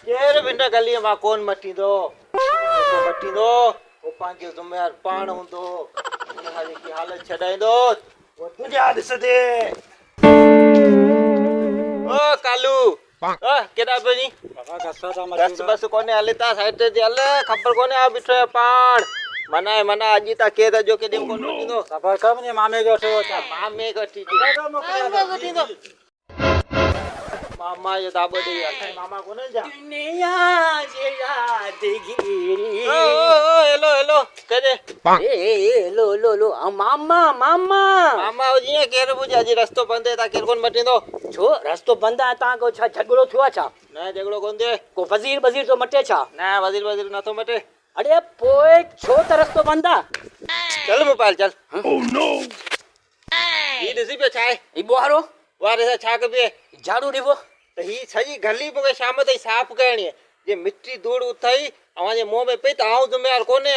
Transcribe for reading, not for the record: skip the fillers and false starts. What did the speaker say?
केर बिना गली मां कोन मटींदो मटींदो वो पंहिंजो ज़िम्मेदार पाण हूंदो हुन खां जेकी हालत छॾाईंदो वो दुनिया ॾिसंदे। ओ कालू केॾा वञी बस बस कोन्हे हले था साइड ते हल ख़बर कोन्हे आ बीठो आहे पाण मना अॼु त केर जो केॾे कोन मटींदो ख़बर कब ने मामे जो थियो मामे घटी मटींदो मामा जो दाबो ॾेई असांजे मामा कोन्हे जा दुनिया जे यादगिरी हेलो हेलो केॾे ए लो लो लो मामा मामा मामा जीअं केरु पुॼे अॼु रस्तो बंदि आहे केरु कोन मटींदो छो रस्तो बंदि आहे तव्हांजो छा झगड़ो थियो आहे छा न झगड़ो कोन थिए को वज़ीर तो मटे छा न वज़ीर नथो मटे अरे पोइ छो त रस्तो बंदि आहे चल मोबाइल चल ओह नो ही ॾिसी पियो छा आहे ही ॿुहारो वारे सां छा कबे झाड़ू ॾिबो त ही सॼी गली मूंखे शाम ताईं साफ़ करणी आहे जे मिट्टी धूड़ उथई अवां जे मुंहं में पई त आऊं ज़िम्मेदार कोन्हे